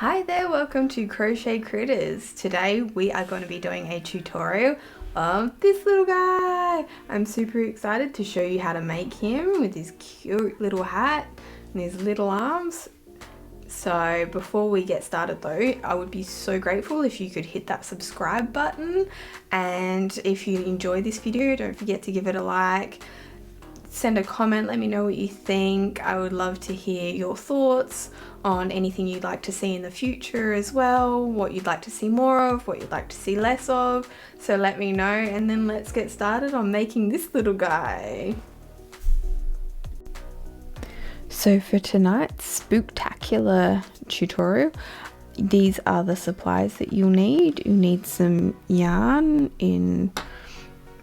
Hi there, welcome to Crochet Critters. Today we are going to be doing a tutorial of this little guy. I'm super excited to show you how to make him with his cute little hat and his little arms. So before we get started though, I would be so grateful if you could hit that subscribe button, and if you enjoy this video, don't forget to give it a like. Send a comment, let me know what you think. I would love to hear your thoughts on anything you'd like to see in the future as well, what you'd like to see more of, what you'd like to see less of. So let me know, and then let's get started on making this little guy. So for tonight's spooktacular tutorial, these are the supplies that you'll need. You'll need some yarn in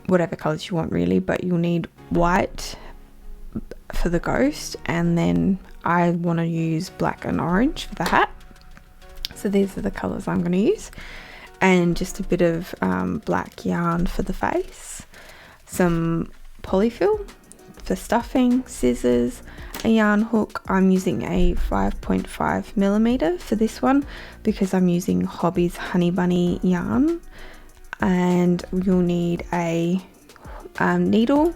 whatever colors you want really, but you'll need white for the ghost, and then I want to use black and orange for the hat. So these are the colors I'm going to use, and just a bit of black yarn for the face, some polyfill for stuffing, scissors, a yarn hook. I'm using a 5.5 millimeter for this one because I'm using Hobby's Honey Bunny yarn. And you'll need a needle,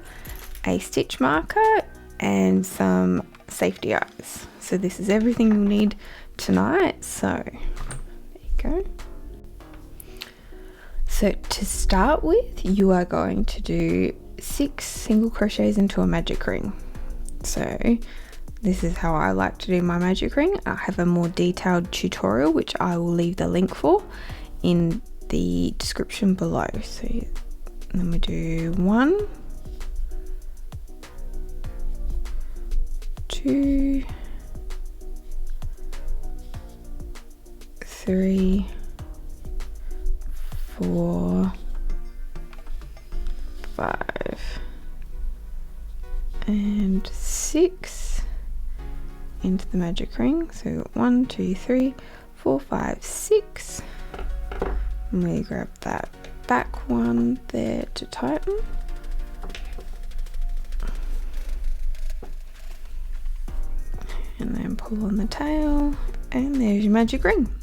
a stitch marker, and some safety eyes. So this is everything you'll need tonight. So there you go. So to start with, you are going to do 6 single crochets into a magic ring. So this is how I like to do my magic ring. I have a more detailed tutorial which I will leave the link for in the description below. So then we do 1, 2, 3, 4, 5, and 6 into the magic ring. So 1, 2, 3, 4, 5, 6. And we grab that back one there to tighten. And then pull on the tail, and there's your magic ring.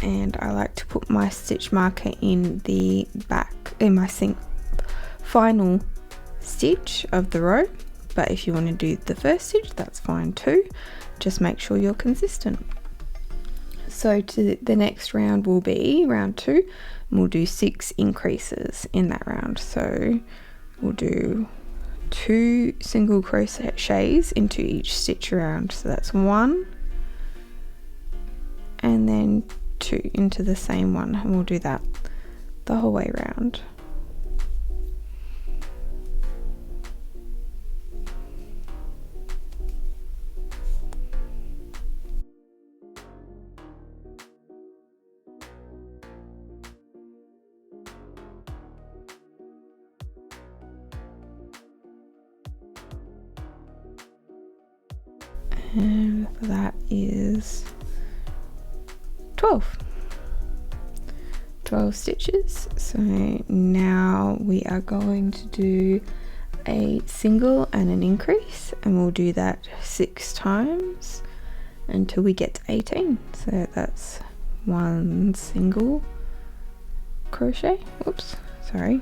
And I like to put my stitch marker in the back, in my final stitch of the row. But if you want to do the first stitch, that's fine too. Just make sure you're consistent. So to the next round will be round 2, and we'll do 6 increases in that round. So we'll do 2 single crochets into each stitch around. So that's 1, and then 2 into the same one, and we'll do that the whole way around. And that is 12 stitches. So now we are going to do a single and an increase, and we'll do that 6 times until we get to 18. So that's 1 single crochet, whoops, sorry,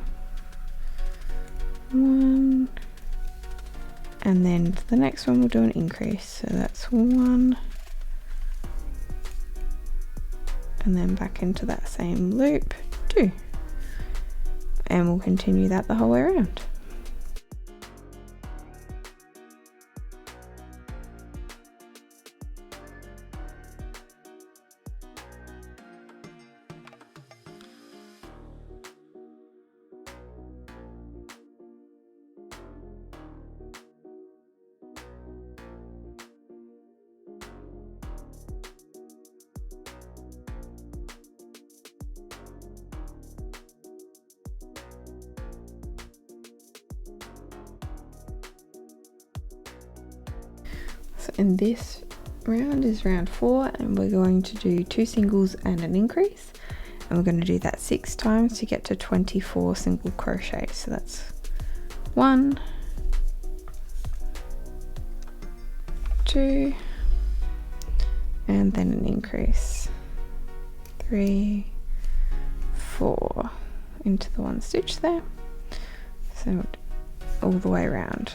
1, and then the next one we'll do an increase. So that's 1, and then back into that same loop, 2, and we'll continue that the whole way around. And this round is round 4, and we're going to do 2 singles and an increase, and we're going to do that 6 times to get to 24 single crochets. So that's 1, 2, and then an increase, 3, 4 into the one stitch there, so all the way around.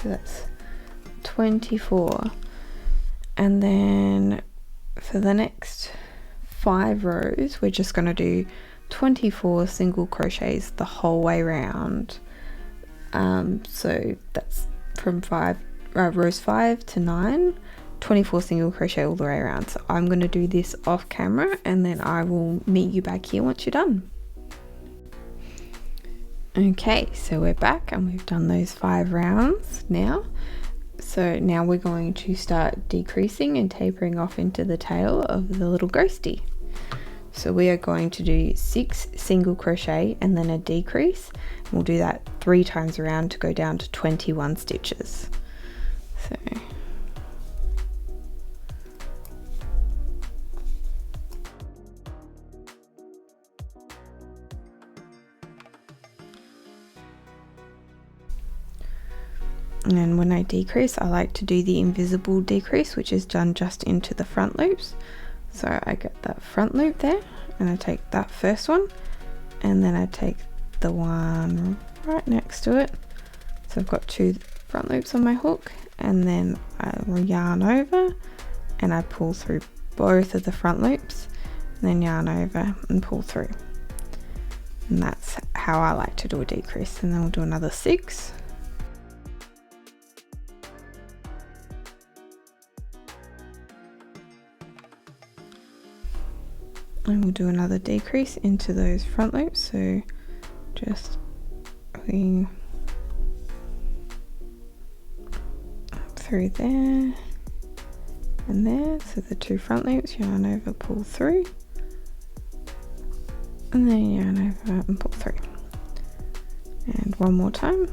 So that's 24, and then for the next 5 rows we're just going to do 24 single crochets the whole way around. So that's from rows 5 to 9, 24 single crochet all the way around. So I'm going to do this off camera and then I will meet you back here once you're done. Okay, so we're back and we've done those 5 rounds now. So now we're going to start decreasing and tapering off into the tail of the little ghostie. So we are going to do 6 single crochet and then a decrease. We'll do that 3 times around to go down to 21 stitches. So and then when I decrease, I like to do the invisible decrease, which is done just into the front loops. So I get that front loop there and I take that first one and then I take the one right next to it. So I've got 2 front loops on my hook and then I yarn over and I pull through both of the front loops and then yarn over and pull through. And that's how I like to do a decrease. And then we'll do another 6. And we'll do another decrease into those front loops, so just through there and there, so the 2 front loops, yarn over, pull through, and then yarn over and pull through. And one more time.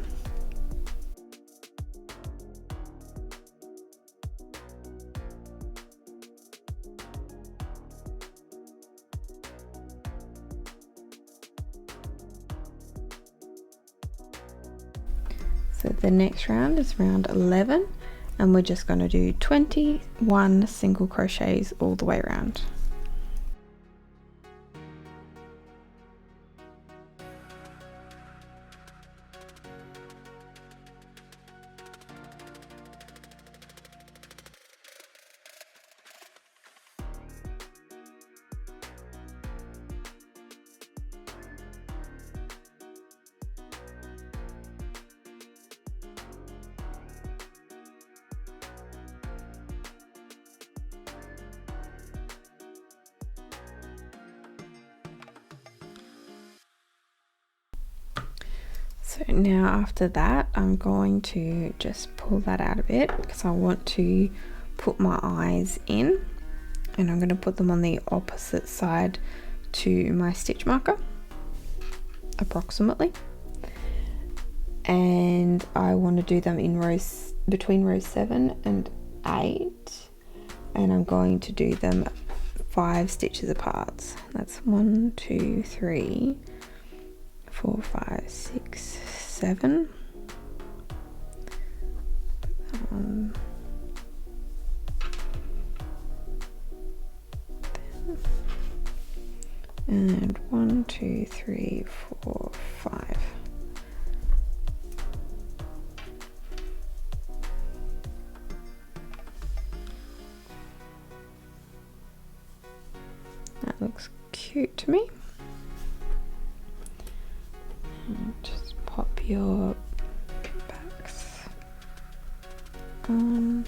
So the next round is round 11 and we're just going to do 21 single crochets all the way around. So now after that, I'm going to just pull that out a bit because I want to put my eyes in, and I'm going to put them on the opposite side to my stitch marker, approximately. And I want to do them in between rows 7 and 8, and I'm going to do them 5 stitches apart. That's 1, 2, 3, 4, 5, 6, 7. And 1, 2, 3, 4, 5. That looks cute to me. And just pop your backs on.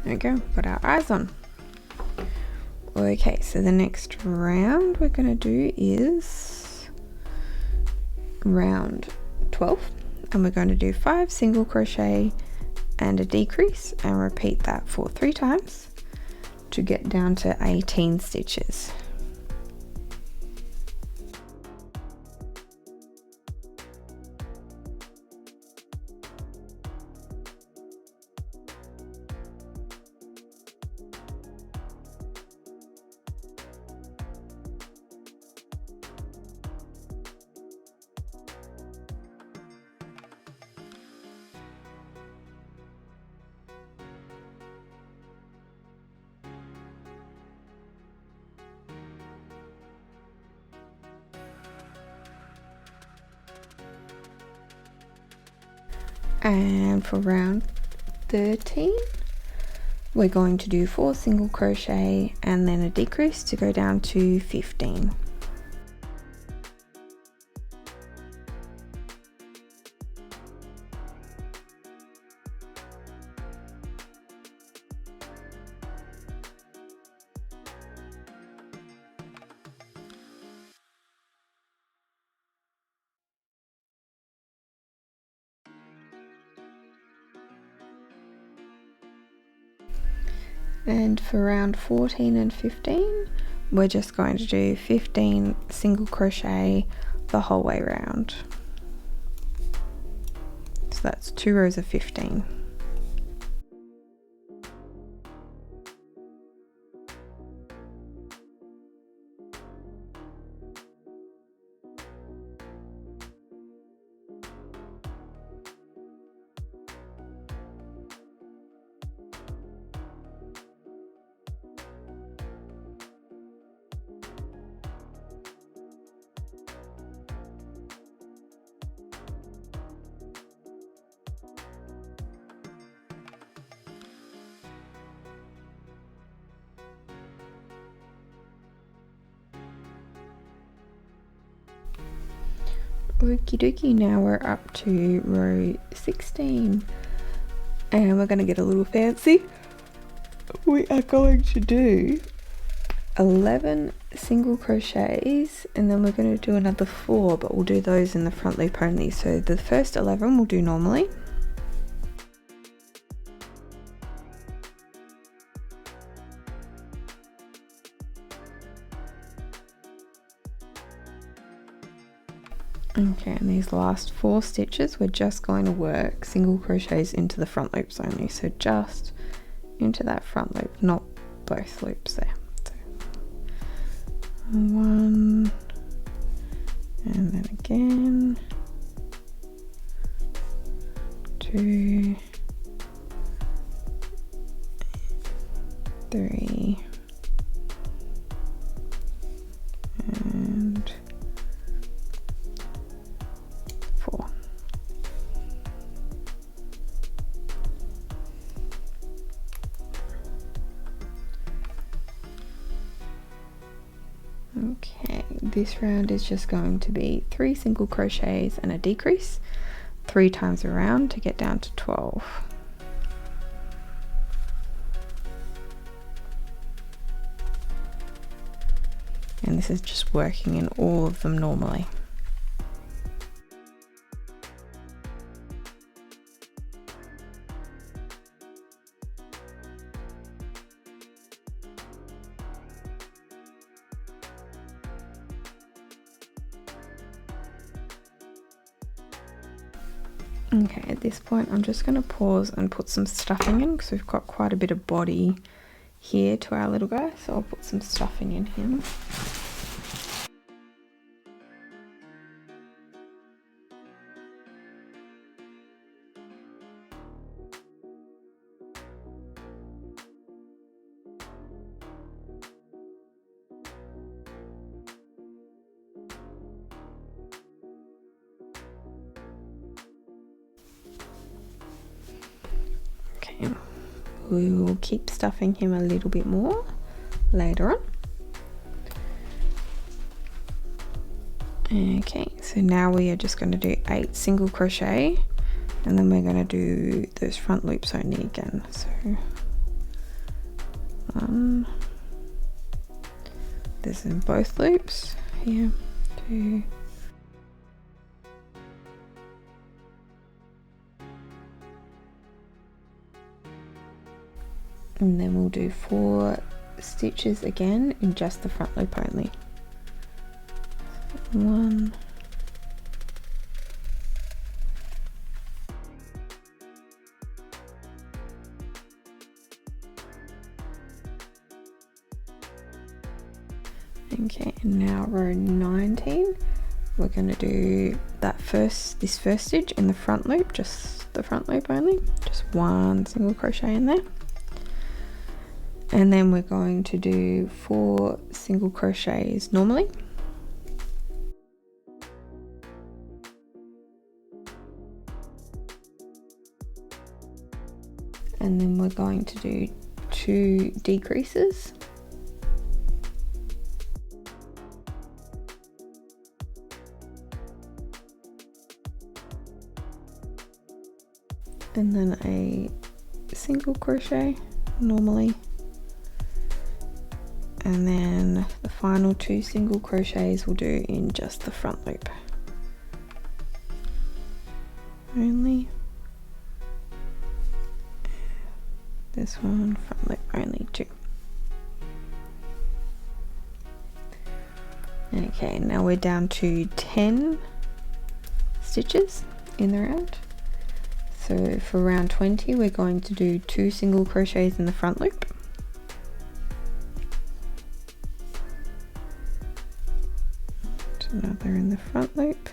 There we go, got our eyes on. Okay, so the next round we're going to do is round 12, and we're going to do 5 single crochet and a decrease, and repeat that for 3 times to get down to 18 stitches. And for round 13, we're going to do 4 single crochet and then a decrease to go down to 15. And for round 14 and 15, we're just going to do 15 single crochet the whole way around. So that's 2 rows of 15. Okie dokie, now we're up to row 16 and we're going to get a little fancy. We are going to do 11 single crochets and then we're going to do another 4, but we'll do those in the front loop only. So the first 11 we'll do normally. Okay, and these last 4 stitches we're just going to work single crochets into the front loops only, so just into that front loop, not both loops there. So 1 and then again 2, 3 and 4. Okay, this round is just going to be 3 single crochets and a decrease 3 times around to get down to 12. And this is just working in all of them normally. Okay, at this point I'm just going to pause and put some stuffing in because we've got quite a bit of body here to our little guy, so I'll put some stuffing in him. We will keep stuffing him a little bit more later on. Okay, so now we are just going to do 8 single crochet and then we're going to do those front loops only again. So 1, this in both loops, here, 2, and then we'll do 4 stitches again in just the front loop only. 1, okay, and now row 19, we're going to do this first stitch in the front loop, just the front loop only, just 1 single crochet in there, and then we're going to do 4 single crochets normally, and then we're going to do 2 decreases, and then a single crochet normally, and then the final 2 single crochets we'll do in just the front loop only. This one, front loop only 2. Okay, now we're down to 10 stitches in the round. So for round 20, we're going to do 2 single crochets in the front loop. Another in the front loop.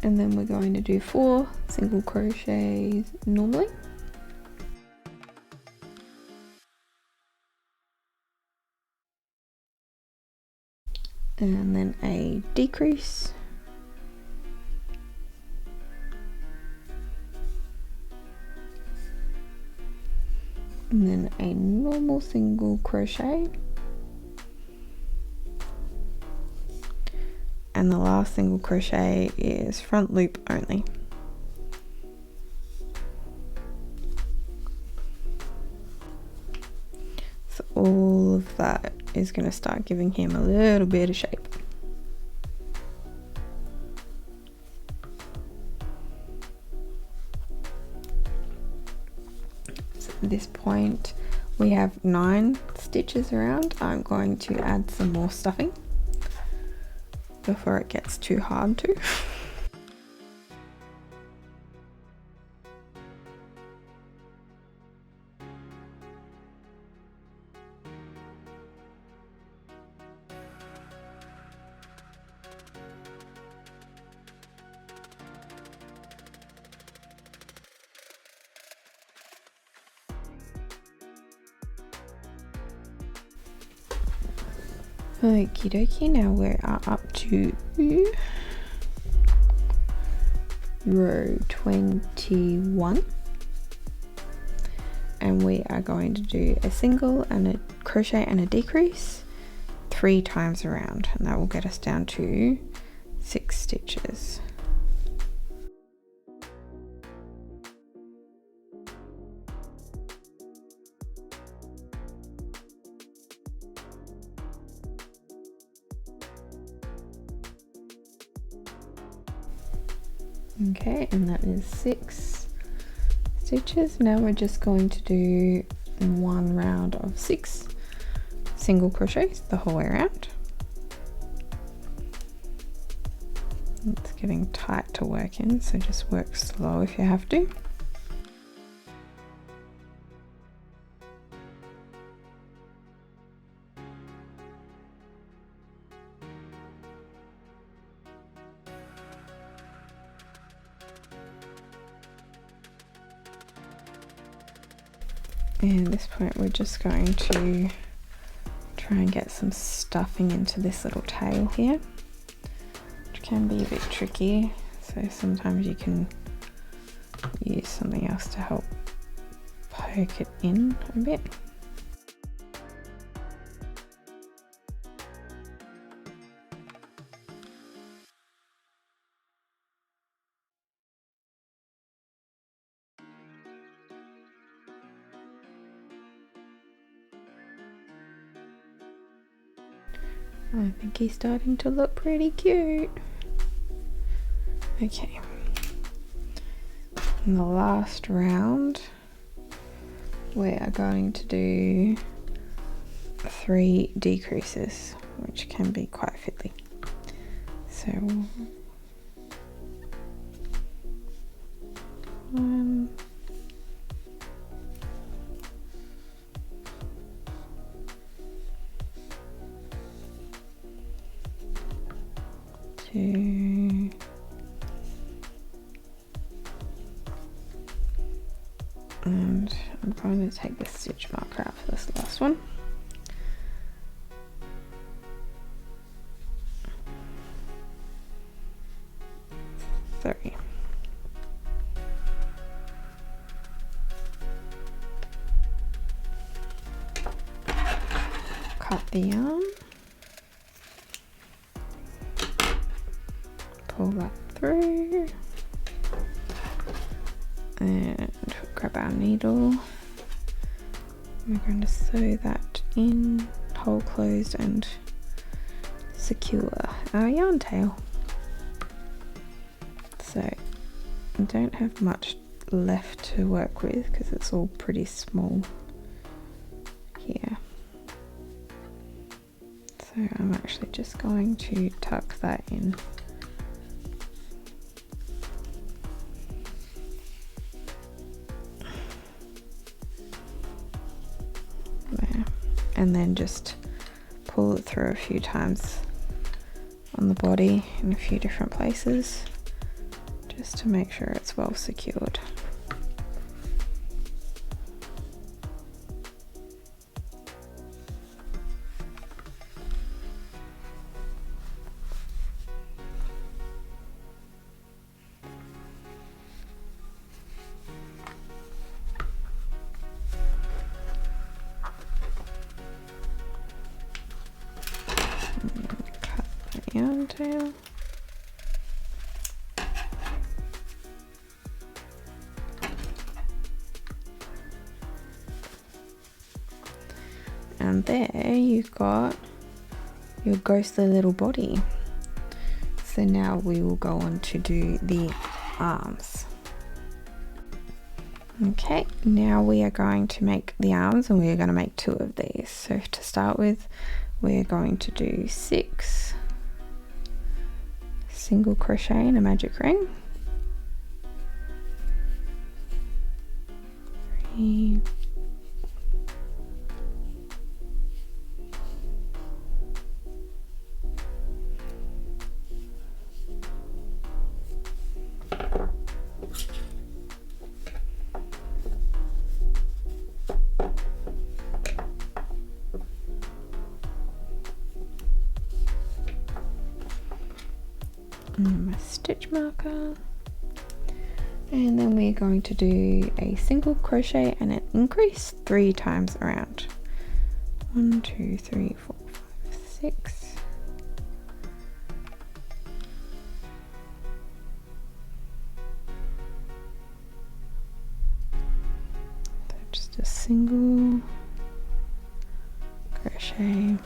And then we're going to do 4 single crochets normally. And then a decrease. And then a normal single crochet. And the last single crochet is front loop only. So all of that is going to start giving him a little bit of shape. So at this point we have 9 stitches around. I'm going to add some more stuffing before it gets too hard to. Okie dokie, now we're up to row 21, and we are going to do a single and a crochet and a decrease 3 times around, and that will get us down to 6 stitches. Okay, and that is 6 stitches. Now we're just going to do 1 round of 6 single crochets the whole way around. It's getting tight to work in, so just work slow if you have to. And at this point we're just going to try and get some stuffing into this little tail here, which can be a bit tricky, so sometimes you can use something else to help poke it in a bit. I think he's starting to look pretty cute. Okay, in the last round we are going to do 3 decreases, which can be quite fiddly. So 1, 2, and I'm going to take the stitch marker out for this last one. 3. Cut the yarn, pull that through, and grab our needle. We're going to sew that in, hole closed, and secure our yarn tail. So I don't have much left to work with because it's all pretty small here. So I'm actually just going to tuck that in. There. And then just pull it through a few times on the body in a few different places, just to make sure it's well secured. Cut the yarn tail. And there you've got your ghostly little body. So now we will go on to do the arms. Okay, now we are going to make the arms, and we are going to make 2 of these. So to start with, we're going to do 6 single crochet in a magic ring, 3, 4, my stitch marker, and then we're going to do a single crochet and an increase 3 times around. 1, 2, 3, 4, 5, 6. So just a single crochet, and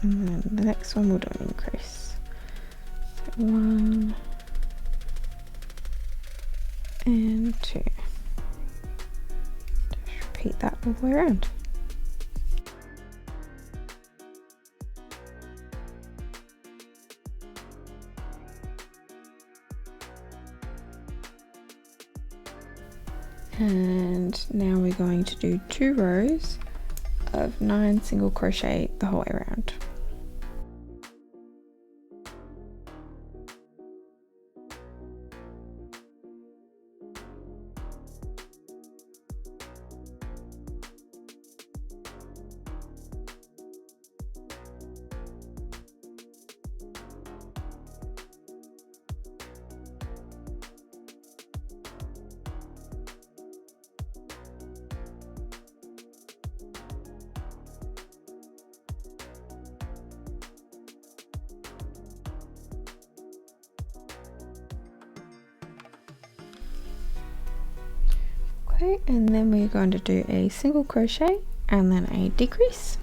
then the next one we'll do an increase. 1 and 2. Just repeat that all the way around. And now we're going to do 2 rows of 9 single crochet the whole way around. Okay, and then we're going to do a single crochet and then a decrease.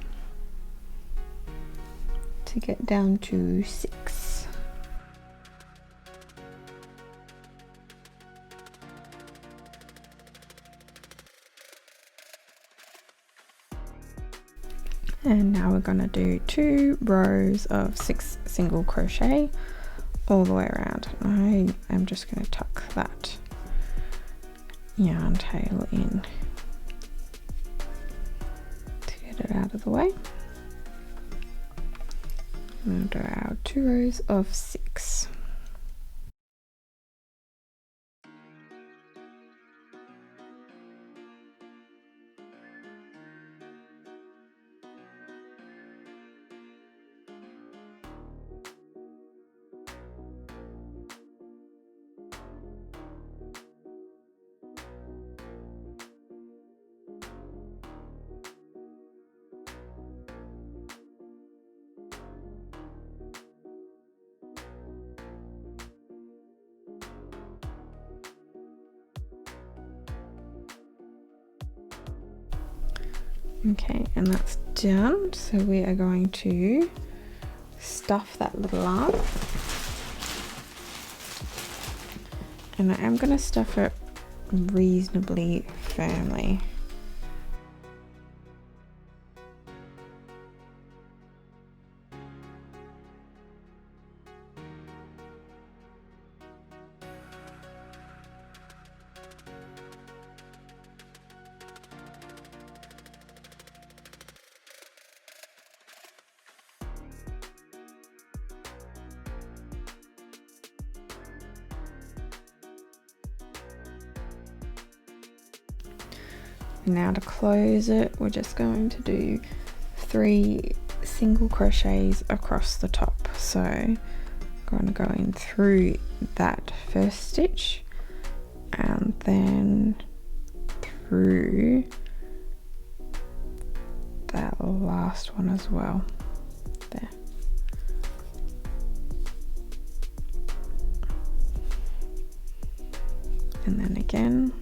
2, to get down to 6. And now we're going to do 2 rows of 6 single crochet all the way around. I am just going to tuck that yarn tail in to get it out of the way. We'll do our 2 rows of 6. Okay, and that's done. So we are going to stuff that little arm. And I am going to stuff it reasonably firmly. Now to close it, we're just going to do 3 single crochets across the top. So I'm going to go in through that first stitch and then through that last one as well. There. And then again.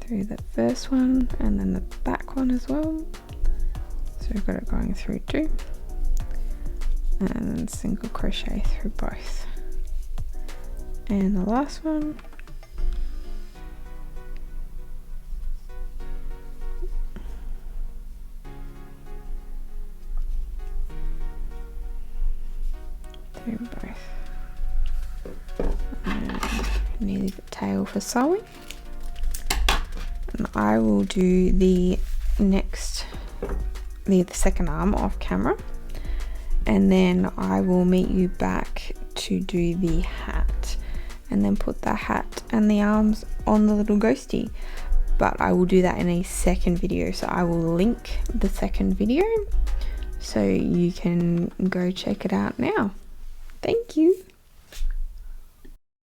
Through the first one and then the back one as well. So we've got it going through 2 and single crochet through both. And the last one. Through both. And nearly the tail for sewing. And I will do the second arm off camera, and then I will meet you back to do the hat, and then put the hat and the arms on the little ghostie. But I will do that in a second video, so I will link the second video so you can go check it out now. Thank you.